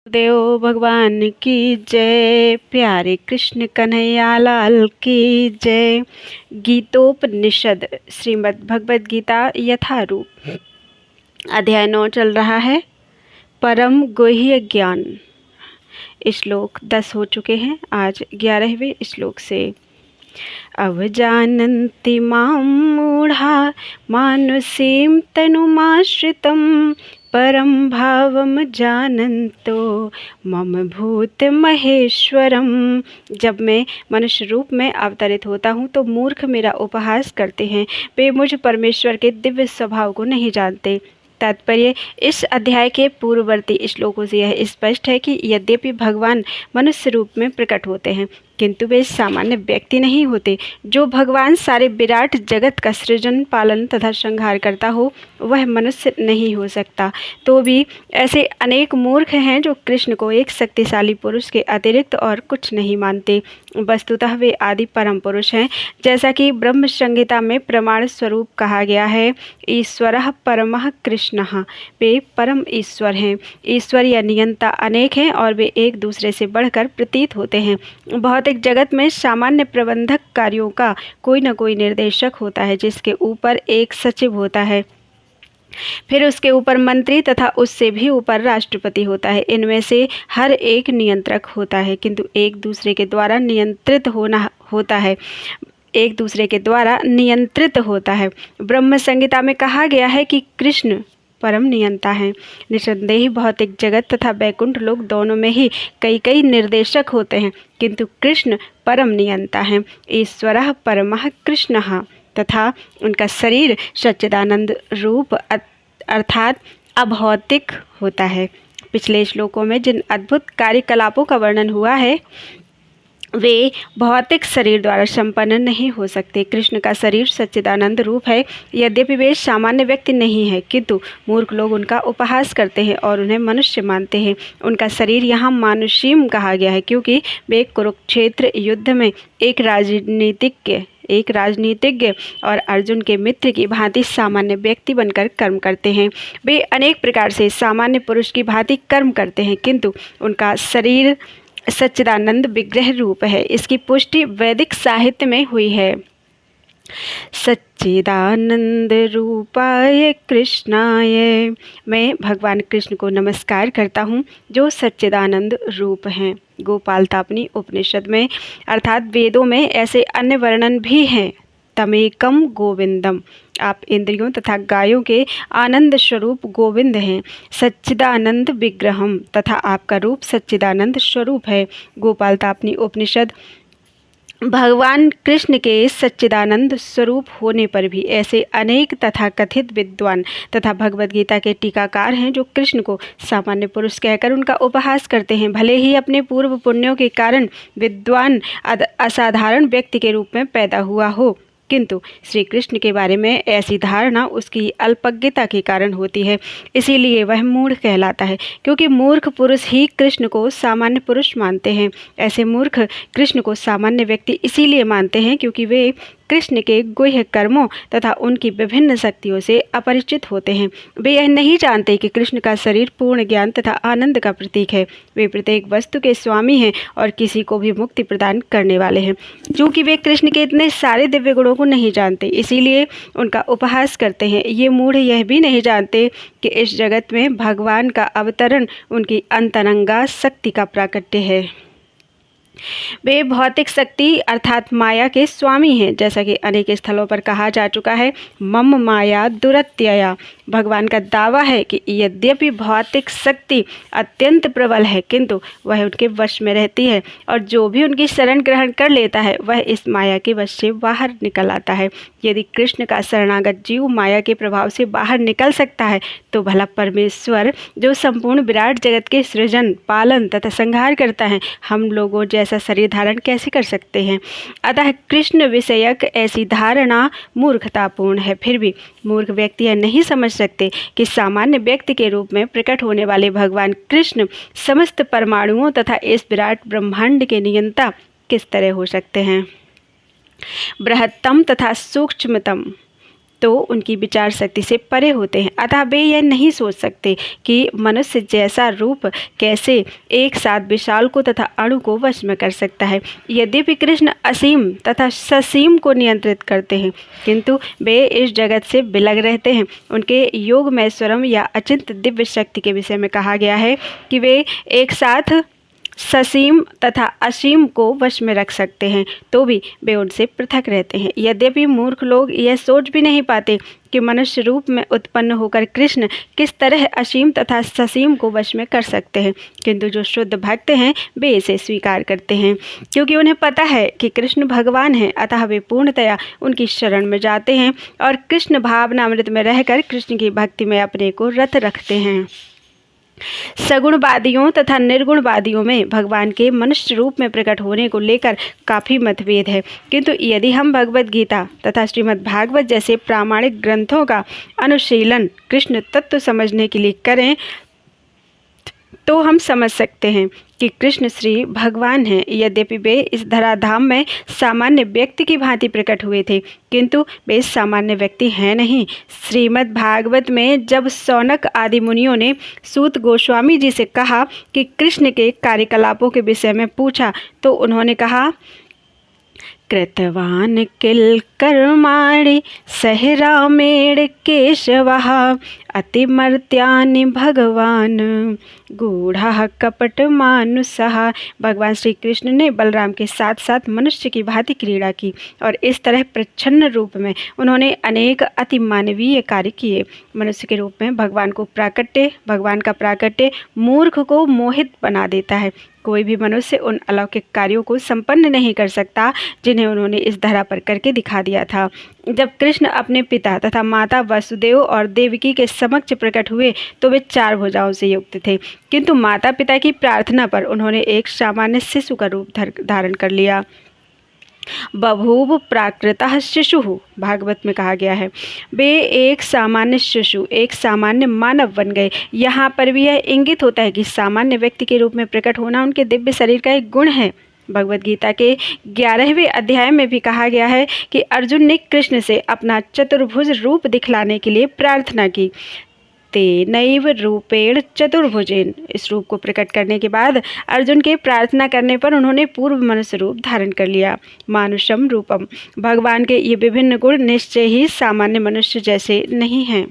देव भगवान की जय। प्यारे कृष्ण कन्हैया लाल की जय। गीतोपनिषद श्रीमद् भगवद गीता यथारूप अध्याय 9 चल रहा है। परम गुह्य ज्ञान। श्लोक 10 हो चुके हैं। आज 11वें श्लोक से। अवजानन्ति मां मूढ़ा मानुषीं तनुमाश्रितं परम भावम जानन्तो मम भूत महेश्वरम। जब मैं मनुष्य रूप में अवतरित होता हूँ तो मूर्ख मेरा उपहास करते हैं, वे मुझ परमेश्वर के दिव्य स्वभाव को नहीं जानते। तात्पर्य। इस अध्याय के पूर्ववर्ती श्लोकों से यह स्पष्ट है कि यद्यपि भगवान मनुष्य रूप में प्रकट होते हैं किंतु वे सामान्य व्यक्ति नहीं होते। जो भगवान सारे विराट जगत का सृजन पालन तथा संहार करता हो वह मनुष्य नहीं हो सकता। तो भी ऐसे अनेक मूर्ख हैं जो कृष्ण को एक शक्तिशाली पुरुष के अतिरिक्त और कुछ नहीं मानते। वस्तुतः वे आदि परम पुरुष हैं। जैसा कि ब्रह्म संहिता में प्रमाण स्वरूप कहा गया है, ईश्वरः परमः कृष्णः। वे परम ईश्वर हैं। ईश्वर या नियंता अनेक हैं और वे एक दूसरे से बढ़कर प्रतीत होते हैं। भौतिक जगत में सामान्य प्रबंधक कार्यों का कोई न कोई निर्देशक होता है, जिसके ऊपर एक सचिव होता है, फिर उसके ऊपर मंत्री तथा उससे भी ऊपर राष्ट्रपति होता है। इनमें से हर एक नियंत्रक होता है किंतु एक दूसरे के द्वारा नियंत्रित होता है। ब्रह्म संहिता में कहा गया है कि कृष्ण परम नियंता हैं। निसंदेह भौतिक जगत तथा वैकुंठ लोक दोनों में ही कई कई निर्देशक होते हैं किंतु कृष्ण परम नियंता हैं। ईश्वरः परमः कृष्णः। तथा उनका शरीर सच्चिदानंद रूप अर्थात अभौतिक होता है। पिछले श्लोकों में जिन अद्भुत कार्यकलापों का वर्णन हुआ है वे भौतिक शरीर द्वारा संपन्न नहीं हो सकते। कृष्ण का शरीर सच्चिदानंद रूप है। यद्यपि वे सामान्य व्यक्ति नहीं है किंतु मूर्ख लोग उनका उपहास करते हैं और उन्हें मनुष्य मानते हैं। उनका शरीर यहाँ मानुषीम कहा गया है क्योंकि वे कुरुक्षेत्र युद्ध में एक राजनीतिज्ञ और अर्जुन के मित्र की भांति सामान्य व्यक्ति बनकर कर्म करते हैं। वे अनेक प्रकार से सामान्य पुरुष की भांति कर्म करते हैं किंतु उनका शरीर सच्चिदानंद विग्रह रूप है। इसकी पुष्टि वैदिक साहित्य में हुई है। सच्चिदानंद रूपाय कृष्णाय। मैं भगवान कृष्ण को नमस्कार करता हूँ जो सच्चिदानंद रूप हैं। गोपालतापनी उपनिषद में अर्थात वेदों में ऐसे अन्य वर्णन भी हैं। तमेकम गोविंदम। आप इंद्रियों तथा गायों के आनंद स्वरूप गोविंद हैं। सच्चिदानंद विग्रहम। तथा आपका रूप सच्चिदानंद स्वरूप है। गोपालतापनी उपनिषद। भगवान कृष्ण के सच्चिदानंद स्वरूप होने पर भी ऐसे अनेक तथा कथित विद्वान तथा भगवद गीता के टीकाकार हैं जो कृष्ण को सामान्य पुरुष कहकर उनका उपहास करते हैं। भले ही अपने पूर्व पुण्यों के कारण विद्वान असाधारण व्यक्ति के रूप में पैदा हुआ हो किंतु श्री कृष्ण के बारे में ऐसी धारणा उसकी अल्पज्ञता के कारण होती है। इसीलिए वह मूढ़ कहलाता है क्योंकि मूर्ख पुरुष ही कृष्ण को सामान्य पुरुष मानते हैं। ऐसे मूर्ख कृष्ण को सामान्य व्यक्ति इसीलिए मानते हैं क्योंकि वे कृष्ण के गुह्य कर्मों तथा उनकी विभिन्न शक्तियों से अपरिचित होते हैं। वे यह नहीं जानते कि कृष्ण का शरीर पूर्ण ज्ञान तथा आनंद का प्रतीक है। वे प्रत्येक वस्तु के स्वामी हैं और किसी को भी मुक्ति प्रदान करने वाले हैं। क्योंकि वे कृष्ण के इतने सारे दिव्य गुणों को नहीं जानते इसीलिए उनका उपहास करते हैं। ये मूढ़ यह भी नहीं जानते कि इस जगत में भगवान का अवतरण उनकी अंतरंगा शक्ति का प्राकट्य है। वे भौतिक शक्ति अर्थात माया के स्वामी हैं। जैसा कि अनेक स्थलों पर कहा जा चुका है, मम माया दुरत्यया। भगवान का दावा है कि यद्यपि भौतिक शक्ति अत्यंत प्रबल है किंतु वह उनके वश में रहती है और जो भी उनकी शरण ग्रहण कर लेता है वह इस माया के वश से बाहर निकल आता है। यदि कृष्ण का शरणागत जीव माया के प्रभाव से बाहर निकल सकता है तो भला परमेश्वर जो संपूर्ण विराट जगत के सृजन पालन तथा संहार करता है हम लोगों जैसा शरीर धारण कैसे कर सकते हैं। अतः कृष्ण विषयक ऐसी धारणा मूर्खतापूर्ण है। फिर भी मूर्ख व्यक्ति यह नहीं समझ सकते कि सामान्य व्यक्ति के रूप में प्रकट होने वाले भगवान कृष्ण समस्त परमाणुओं तथा इस विराट ब्रह्मांड के नियंता किस तरह हो सकते हैं। बृहत्तम तथा सूक्ष्मतम तो उनकी विचार शक्ति से परे होते हैं, अतः वे यह नहीं सोच सकते कि मनुष्य जैसा रूप कैसे एक साथ विशाल को तथा अणु को वश में कर सकता है। यद्यपि कृष्ण असीम तथा ससीम को नियंत्रित करते हैं, किंतु वे इस जगत से बिलग रहते हैं। उनके योग में स्वरम या अचिंत दिव्य शक्ति के विषय में कहा गया है कि वे एक साथ ससीम तथा असीम को वश में रख सकते हैं, तो भी वे उनसे पृथक रहते हैं। यद्यपि मूर्ख लोग यह सोच भी नहीं पाते कि मनुष्य रूप में उत्पन्न होकर कृष्ण किस तरह असीम तथा ससीम को वश में कर सकते हैं, किंतु जो शुद्ध भक्त हैं वे इसे स्वीकार करते हैं, क्योंकि उन्हें पता है कि कृष्ण भगवान हैं। अतः वे पूर्णतया उनकी शरण में जाते हैं और कृष्ण भावनामृत में रहकर कृष्ण की भक्ति में अपने को रत रखते हैं। सगुणवादियों तथा निर्गुणवादियों में भगवान के मनुष्य रूप में प्रकट होने को लेकर काफ़ी मतभेद है, किंतु यदि हम भगवद गीता तथा श्रीमद् भागवत जैसे प्रामाणिक ग्रंथों का अनुशीलन कृष्ण तत्व समझने के लिए करें तो हम समझ सकते हैं कि कृष्ण श्री भगवान हैं। यद्यपि वे इस धराधाम में सामान्य व्यक्ति की भांति प्रकट हुए थे, किंतु वे सामान्य व्यक्ति हैं नहीं। श्रीमद् भागवत में जब शौनक आदि मुनियों ने सूत गोस्वामी जी से कहा कि कृष्ण के कार्यकलापों के विषय में पूछा, तो उन्होंने कहा, कृतवान किल कर्माणि सह रामेण केशवः अतिमर्त्यानि भगवान गूढ़ा कपट मानुषः। भगवान श्री कृष्ण ने बलराम के साथ साथ मनुष्य की भांति क्रीड़ा की और इस तरह प्रच्छन्न रूप में उन्होंने अनेक अति मानवीय कार्य किए। मनुष्य के रूप में भगवान का प्राकट्य मूर्ख को मोहित बना देता है। कोई भी मनुष्य उन अलौकिक कार्यों को संपन्न नहीं कर सकता जिन्हें उन्होंने इस धरा पर करके दिखा दिया था। जब कृष्ण अपने पिता तथा माता वसुदेव और देवकी के समक्ष प्रकट हुए तो वे 4 भुजाओं से युक्त थे, किंतु माता पिता की प्रार्थना पर उन्होंने एक सामान्य शिशु का रूप धारण कर लिया। बभूव प्राकृतः शिशु, भागवत में कहा गया है। वे एक सामान्य शिशु, एक सामान्य मानव बन गए। यहाँ पर भी यह इंगित होता है कि सामान्य व्यक्ति के रूप में प्रकट होना उनके दिव्य शरीर का एक गुण है। भगवद गीता के 11वें अध्याय में भी कहा गया है कि अर्जुन ने कृष्ण से अपना चतुर्भुज रूप दिखलाने के लिए प्रार्थना की। तेनैव रूपेण चतुर्भुजेन, इस रूप को प्रकट करने के बाद अर्जुन के प्रार्थना करने पर उन्होंने पूर्व मनुष्य रूप धारण कर लिया। मानुषम रूपम, भगवान के ये विभिन्न गुण निश्चय ही सामान्य मनुष्य जैसे नहीं हैं।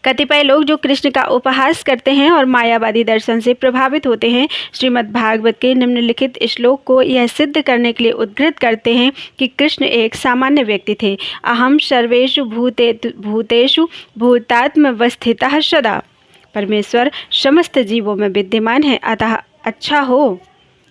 कतिपय लोग जो कृष्ण का उपहास करते हैं और मायावादी दर्शन से प्रभावित होते हैं, श्रीमद् भागवत के निम्नलिखित श्लोक को यह सिद्ध करने के लिए उद्धृत करते हैं कि कृष्ण एक सामान्य व्यक्ति थे। अहम सर्वेषु भूतेषु भूतात्मवस्थितः सदा, परमेश्वर समस्त जीवों में विद्यमान है। अतः अच्छा हो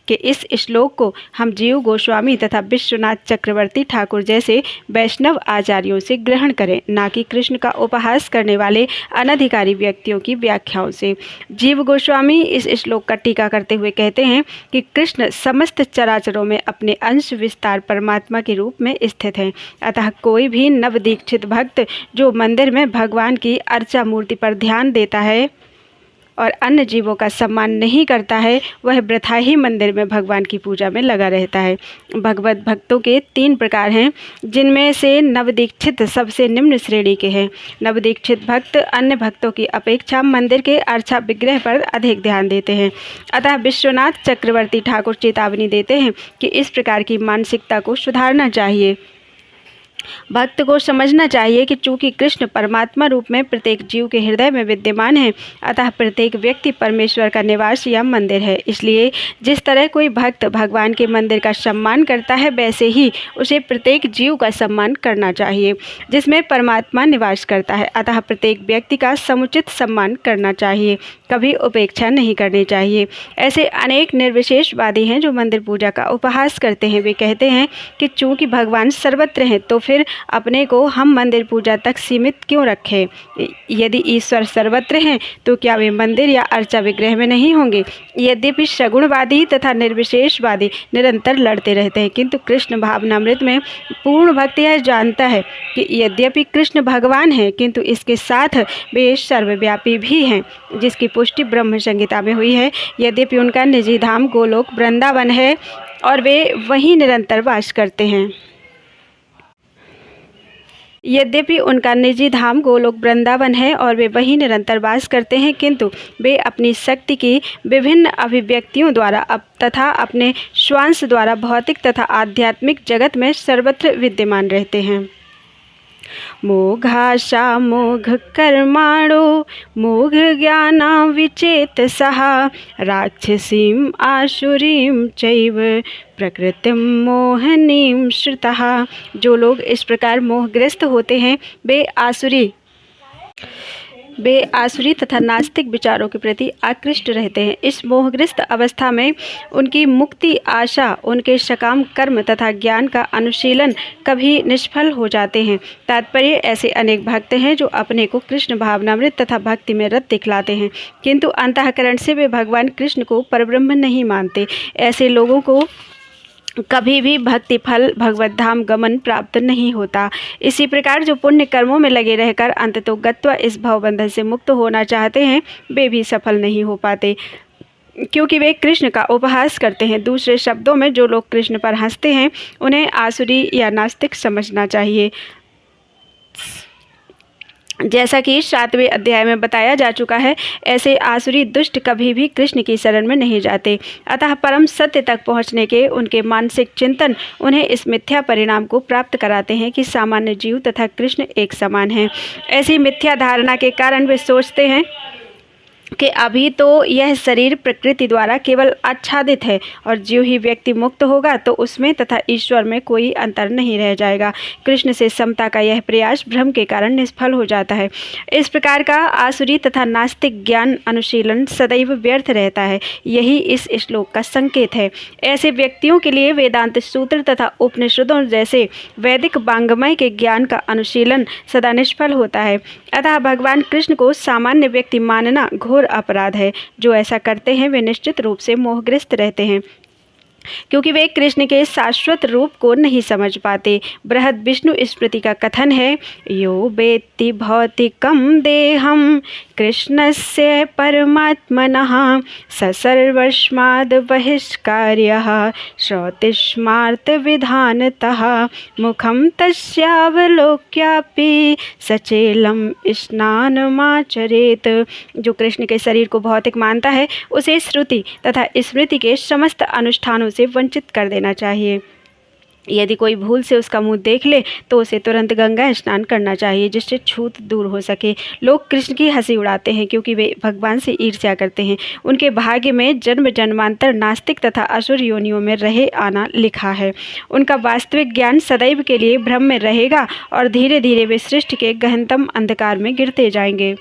कि इस श्लोक को हम जीव गोस्वामी तथा विश्वनाथ चक्रवर्ती ठाकुर जैसे वैष्णव आचार्यों से ग्रहण करें, ना कि कृष्ण का उपहास करने वाले अनधिकारी व्यक्तियों की व्याख्याओं से। जीव गोस्वामी इस श्लोक का टीका करते हुए कहते हैं कि कृष्ण समस्त चराचरों में अपने अंश विस्तार परमात्मा के रूप में स्थित हैं। अतः कोई भी नवदीक्षित भक्त जो मंदिर में भगवान की अर्चा मूर्ति पर ध्यान देता है और अन्य जीवों का सम्मान नहीं करता है, वह वृथा ही मंदिर में भगवान की पूजा में लगा रहता है। भगवत भक्तों के 3 प्रकार हैं, जिनमें से नवदीक्षित सबसे निम्न श्रेणी के हैं। नवदीक्षित भक्त अन्य भक्तों की अपेक्षा मंदिर के अर्चा विग्रह पर अधिक ध्यान देते हैं। अतः विश्वनाथ चक्रवर्ती ठाकुर चेतावनी देते हैं कि इस प्रकार की मानसिकता को सुधारना चाहिए। भक्त को समझना चाहिए कि चूंकि कृष्ण परमात्मा रूप में प्रत्येक जीव के हृदय में विद्यमान है, अतः प्रत्येक व्यक्ति परमेश्वर का निवास या मंदिर है। इसलिए जिस तरह कोई भक्त भगवान के मंदिर का सम्मान करता है, वैसे ही उसे प्रत्येक जीव का सम्मान करना चाहिए जिसमें परमात्मा निवास करता है। अतः प्रत्येक व्यक्ति का समुचित सम्मान करना चाहिए, कभी उपेक्षा नहीं करनी चाहिए। ऐसे अनेक निर्विशेषवादी हैं जो मंदिर पूजा का उपहास करते हैं। वे कहते हैं कि चूंकि भगवान सर्वत्र हैं तो फिर अपने को हम मंदिर पूजा तक सीमित क्यों रखें। यदि ईश्वर सर्वत्र हैं तो क्या वे मंदिर या अर्चा विग्रह में नहीं होंगे। यद्यपि सगुणवादी तथा निर्विशेषवादी निरंतर लड़ते रहते हैं, किंतु कृष्ण भावनामृत में पूर्ण भक्त यह जानता है कि यद्यपि कृष्ण भगवान हैं, किंतु इसके साथ वे सर्वव्यापी भी हैं, जिसकी पुष्टि ब्रह्म संहिता में हुई है। यद्यपि उनका निजी धाम गोलोक वृंदावन है और वे वहीं निरंतर वास करते हैं। यद्यपि उनका निजी धाम गोलोक वृंदावन है और वे वहीं निरंतर वास करते हैं, किंतु वे अपनी शक्ति की विभिन्न अभिव्यक्तियों द्वारा तथा अपने श्वांश द्वारा भौतिक तथा आध्यात्मिक जगत में सर्वत्र विद्यमान रहते हैं। मोघाशा मोघ कर्माणो मोघ ज्ञाना विचेतसः राक्षसीम आसुरीम चैव प्रकृतिम मोहनीम श्रुतः। जो लोग इस प्रकार मोहग्रस्त होते हैं वे आसुरी तथा नास्तिक विचारों के प्रति आकृष्ट रहते हैं। इस मोहग्रस्त अवस्था में उनकी मुक्ति आशा, उनके सकाम कर्म तथा ज्ञान का अनुशीलन कभी निष्फल हो जाते हैं। तात्पर्य, ऐसे अनेक भक्त हैं जो अपने को कृष्ण भावनामृत तथा भक्ति में रत दिखलाते हैं, किंतु अंतःकरण से वे भगवान कृष्ण को परब्रह्म नहीं मानते। ऐसे लोगों को कभी भी भक्ति फल भगवत धाम गमन प्राप्त नहीं होता। इसी प्रकार जो पुण्य कर्मों में लगे रहकर अंततोगत्वा इस भवबंधन से मुक्त होना चाहते हैं वे भी सफल नहीं हो पाते, क्योंकि वे कृष्ण का उपहास करते हैं। दूसरे शब्दों में, जो लोग कृष्ण पर हंसते हैं उन्हें आसुरी या नास्तिक समझना चाहिए। जैसा कि 7वें अध्याय में बताया जा चुका है, ऐसे आसुरी दुष्ट कभी भी कृष्ण की शरण में नहीं जाते। अतः परम सत्य तक पहुँचने के उनके मानसिक चिंतन उन्हें इस मिथ्या परिणाम को प्राप्त कराते हैं कि सामान्य जीव तथा कृष्ण एक समान हैं। ऐसी मिथ्या धारणा के कारण वे सोचते हैं कि अभी तो यह शरीर प्रकृति द्वारा केवल आच्छादित है और ज्यों ही व्यक्ति मुक्त होगा तो उसमें तथा ईश्वर में कोई अंतर नहीं रह जाएगा। कृष्ण से समता का यह प्रयास भ्रम के कारण निष्फल हो जाता है। इस प्रकार का आसुरी तथा नास्तिक ज्ञान अनुशीलन सदैव व्यर्थ रहता है। यही इस श्लोक का संकेत है। ऐसे व्यक्तियों के लिए वेदांत सूत्र तथा उपनिषदों जैसे वैदिक वांग्मय के ज्ञान का अनुशीलन सदा निष्फल होता है। अतः भगवान कृष्ण को सामान्य व्यक्ति मानना घोर अपराध है। जो ऐसा करते हैं वे निश्चित रूप से मोहग्रस्त रहते हैं, क्योंकि वे कृष्ण के शाश्वत रूप को नहीं समझ पाते। बृहद विष्णु स्मृति का कथन है, यो वेत्ति भौतिकम देहम कृष्णस्य परमात्मनः स सर्वस्माद् बहिष्कार्यः श्रौतिस्मार्त विधानतः मुखम तस्यावलोक्यापि सचेलम स्नानमाचरेत। जो कृष्ण के शरीर को भौतिक मानता है उसे श्रुति तथा स्मृति के समस्त अनुष्ठानों से वंचित कर देना चाहिए। यदि कोई भूल से उसका मुंह देख ले तो उसे तुरंत गंगा स्नान करना चाहिए, जिससे छूत दूर हो सके। लोग कृष्ण की हंसी उड़ाते हैं क्योंकि वे भगवान से ईर्ष्या करते हैं। उनके भाग्य में जन्म जन्मांतर नास्तिक तथा असुर योनियों में रहे आना लिखा है। उनका वास्तविक ज्ञान सदैव के लिए भ्रम में रहेगा और धीरे धीरे वे सृष्टि के गहनतम अंधकार में गिरते जाएंगे।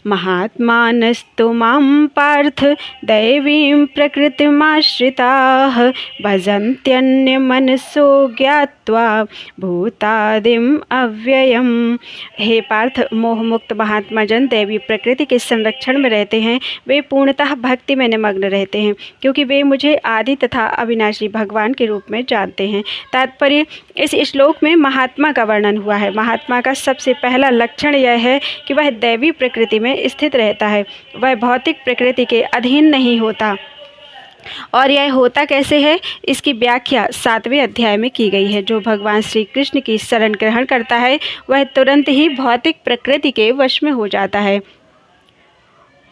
महात्मानस्तु मां पार्थ दैवीं प्रकृतिमाश्रिताः भजन्त्यन्यमनसो ज्ञात्वा भूतादिम अव्ययम्। हे पार्थ, मोहमुक्त महात्मा जन दैवी प्रकृति के संरक्षण में रहते हैं। वे पूर्णतः भक्ति में निमग्न रहते हैं, क्योंकि वे मुझे आदि तथा अविनाशी भगवान के रूप में जानते हैं। तात्पर्य, इस श्लोक में महात्मा का वर्णन हुआ है। महात्मा का सबसे पहला लक्षण यह है कि वह दैवी प्रकृति में स्थित रहता है, वह भौतिक प्रकृति के अधीन नहीं होता। और यह होता कैसे है, इसकी व्याख्या 7वें अध्याय में की गई है। जो भगवान श्री कृष्ण की शरण ग्रहण करता है वह तुरंत ही भौतिक प्रकृति के वश में हो जाता है।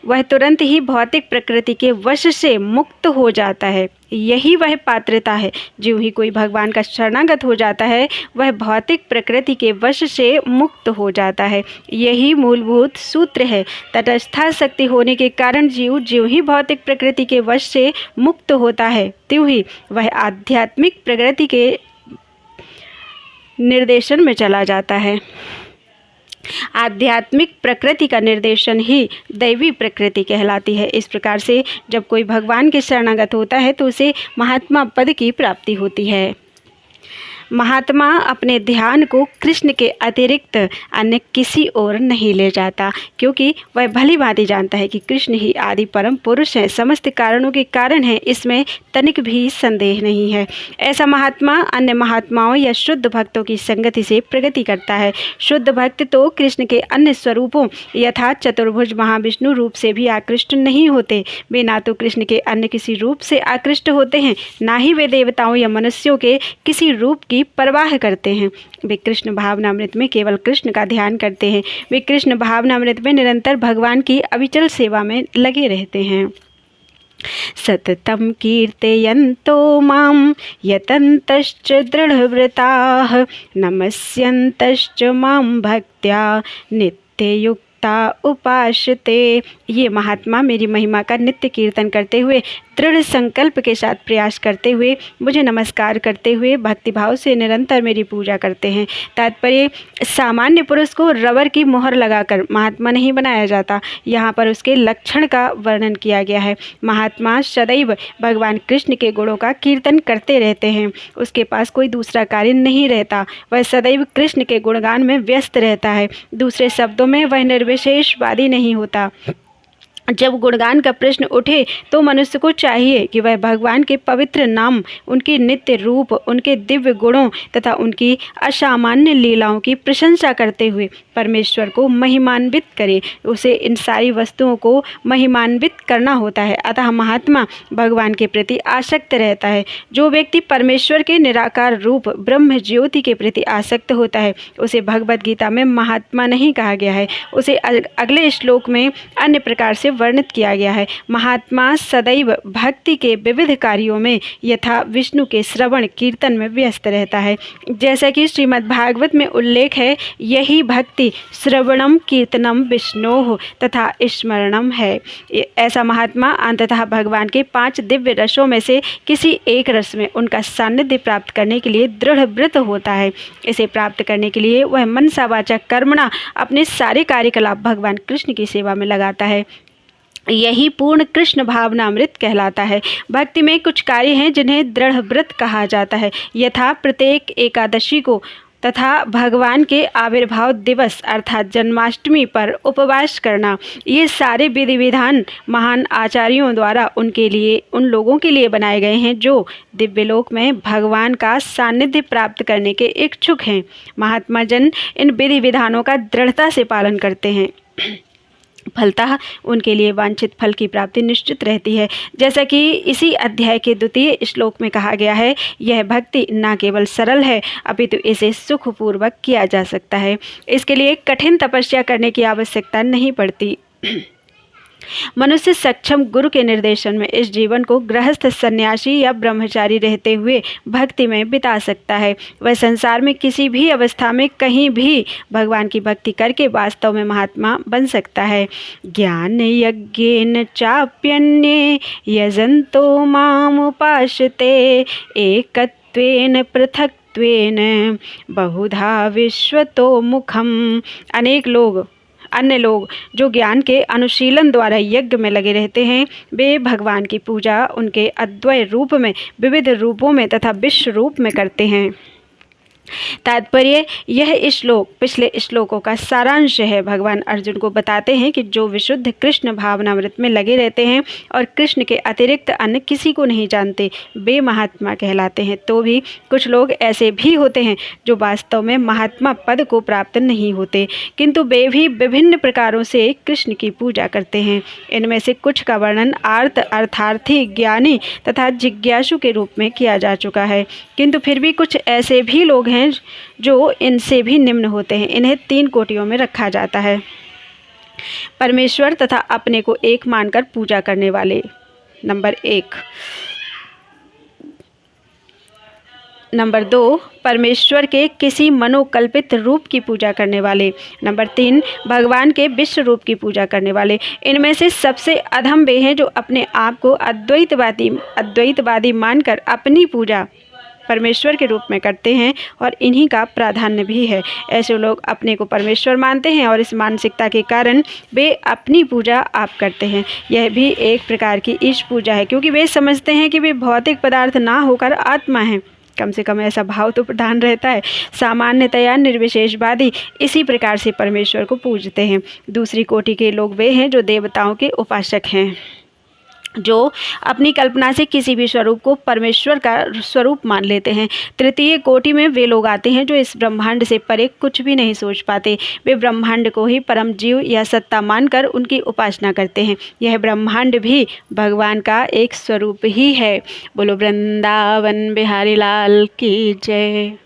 वह तुरंत ही भौतिक प्रकृति के वश से मुक्त हो जाता है। यही वह पात्रता है। जो ही कोई भगवान का शरणागत हो जाता है वह भौतिक प्रकृति के वश से मुक्त हो जाता है। यही मूलभूत सूत्र है। तटस्था शक्ति होने के कारण जीव ज्यों ही भौतिक प्रकृति के वश से मुक्त होता है त्यों ही वह आध्यात्मिक प्रकृति के निर्देशन में चला जाता है। आध्यात्मिक प्रकृति का निर्देशन ही दैवी प्रकृति कहलाती है। इस प्रकार से जब कोई भगवान के शरणागत होता है तो उसे महात्मा पद की प्राप्ति होती है। महात्मा अपने ध्यान को कृष्ण के अतिरिक्त अन्य किसी ओर नहीं ले जाता, क्योंकि वह भली भांति जानता है कि कृष्ण ही आदि परम पुरुष हैं, समस्त कारणों के कारण हैं। इसमें तनिक भी संदेह नहीं है। ऐसा महात्मा अन्य महात्माओं या शुद्ध भक्तों की संगति से प्रगति करता है। शुद्ध भक्त तो कृष्ण के अन्य स्वरूपों यथा चतुर्भुज महाविष्णु रूप से भी आकृष्ट नहीं होते। वे ना तो कृष्ण के अन्य किसी रूप से आकृष्ट होते हैं, ना ही वे देवताओं या मनुष्यों के किसी रूप की परवाह करते हैं। वे कृष्ण भावनामृत में केवल कृष्ण का ध्यान करते हैं। वे कृष्ण भावनामृत में निरंतर भगवान की अविचल सेवा में लगे रहते हैं। सततं कीर्तयन्तो मां यतन्तश्च दृढव्रताः नमस्यन्तश्च मां भक्त्या नित्ययुक्ता उपासते। ये महात्मा मेरी महिमा का नित्य कीर्तन करते हुए, दृढ़ संकल्प के साथ प्रयास करते हुए, मुझे नमस्कार करते हुए भक्तिभाव से निरंतर मेरी पूजा करते हैं। तात्पर्य, सामान्य पुरुष को रबर की मोहर लगाकर महात्मा नहीं बनाया जाता। यहाँ पर उसके लक्षण का वर्णन किया गया है। महात्मा सदैव भगवान कृष्ण के गुणों का कीर्तन करते रहते हैं। उसके पास कोई दूसरा कार्य नहीं रहता। वह सदैव कृष्ण के गुणगान में व्यस्त रहता है। दूसरे शब्दों में, वह निर्विशेषवादी नहीं होता। जब गुणगान का प्रश्न उठे तो मनुष्य को चाहिए कि वह भगवान के पवित्र नाम, उनके नित्य रूप, उनके दिव्य गुणों तथा उनकी असामान्य लीलाओं की प्रशंसा करते हुए परमेश्वर को महिमान्वित करे। उसे इन सारी वस्तुओं को महिमान्वित करना होता है। अतः महात्मा भगवान के प्रति आसक्त रहता है। जो व्यक्ति परमेश्वर के निराकार रूप ब्रह्म ज्योति के प्रति आसक्त होता है, उसे भगवद गीता में महात्मा नहीं कहा गया है। उसे अगले श्लोक में अन्य प्रकार से वर्णित किया गया है। महात्मा सदैव भक्ति के विविध कार्यों में यथा विष्णु के श्रवण कीर्तन में व्यस्त रहता है। जैसा कि श्रीमद् भागवत में उल्लेख है, यही भक्ति श्रवणम कीर्तनम विष्णोः तथा स्मरणम है। ऐसा महात्मा अंततः भगवान के 5 दिव्य रसों में से किसी एक रस में उनका सानिध्य प्राप्त करने के लिए दृढ़ व्रत होता है। इसे प्राप्त करने के लिए वह मनसा वाचा कर्मणा अपने सारे कार्यकलाप भगवान कृष्ण की सेवा में लगाता है। यही पूर्ण कृष्ण भावनामृत कहलाता है। भक्ति में कुछ कार्य हैं जिन्हें दृढ़ व्रत कहा जाता है। यथा प्रत्येक एकादशी को तथा भगवान के आविर्भाव दिवस अर्थात जन्माष्टमी पर उपवास करना। ये सारे विधि विधान महान आचार्यों द्वारा उन लोगों के लिए बनाए गए हैं जो दिव्यलोक में भगवान का सानिध्य प्राप्त करने के इच्छुक हैं। महात्मा जन इन विधि विधानों का दृढ़ता से पालन करते हैं। फलतः उनके लिए वांछित फल की प्राप्ति निश्चित रहती है। जैसा कि इसी अध्याय के 2 श्लोक में कहा गया है, यह भक्ति न केवल सरल है अपितु इसे सुखपूर्वक किया जा सकता है। इसके लिए कठिन तपस्या करने की आवश्यकता नहीं पड़ती। मनुष्य सक्षम गुरु के निर्देशन में इस जीवन को गृहस्थ, सन्यासी या ब्रह्मचारी रहते हुए भक्ति में बिता सकता है। वह संसार में किसी भी अवस्था में कहीं भी भगवान की भक्ति करके वास्तव में महात्मा बन सकता है। ज्ञान यज्ञेन चाप्यन्ये यजन्तो माम उपासते एकत्वेन पृथक्त्वेन बहुधा विश्वतो मुखम। अन्य लोग जो ज्ञान के अनुशीलन द्वारा यज्ञ में लगे रहते हैं, वे भगवान की पूजा उनके अद्वय रूप में, विविध रूपों में तथा विश्व रूप में करते हैं। तात्पर्य, यह श्लोक पिछले श्लोकों का सारांश है। भगवान अर्जुन को बताते हैं कि जो विशुद्ध कृष्ण भावनामृत में लगे रहते हैं और कृष्ण के अतिरिक्त अन्य किसी को नहीं जानते, वे महात्मा कहलाते हैं। तो भी कुछ लोग ऐसे भी होते हैं जो वास्तव में महात्मा पद को प्राप्त नहीं होते, किंतु वे भी विभिन्न प्रकारों से कृष्ण की पूजा करते हैं। इनमें से कुछ का वर्णन अर्थार्थी, ज्ञानी तथा जिज्ञासु के रूप में किया जा चुका है, किंतु फिर भी कुछ ऐसे भी लोग हैं जो इनसे भी निम्न होते हैं। इन्हें 3 कोटियों में रखा जाता है। परमेश्वर तथा अपने को एक मानकर पूजा करने वाले, नंबर 1। नंबर 2, परमेश्वर के किसी मनोकल्पित रूप की पूजा करने वाले। नंबर 3, भगवान के विश्व रूप की पूजा करने वाले। इनमें से सबसे अधम वे हैं जो अपने आप को अद्वैतवादी मानकर अपनी पूजा परमेश्वर के रूप में करते हैं, और इन्हीं का प्राधान्य भी है। ऐसे लोग अपने को परमेश्वर मानते हैं और इस मानसिकता के कारण वे अपनी पूजा आप करते हैं। यह भी एक प्रकार की ईश पूजा है, क्योंकि वे समझते हैं कि वे भौतिक पदार्थ ना होकर आत्मा हैं। कम से कम ऐसा भाव तो प्रधान रहता है। सामान्यतया निर्विशेषवादी इसी प्रकार से परमेश्वर को पूजते हैं। दूसरी कोटि के लोग वे हैं जो देवताओं के उपासक हैं, जो अपनी कल्पना से किसी भी स्वरूप को परमेश्वर का स्वरूप मान लेते हैं। तृतीय कोटि में वे लोग आते हैं जो इस ब्रह्मांड से परे कुछ भी नहीं सोच पाते। वे ब्रह्मांड को ही परम जीव या सत्ता मानकर उनकी उपासना करते हैं। यह ब्रह्मांड भी भगवान का एक स्वरूप ही है। बोलो वृंदावन बिहारी लाल की जय।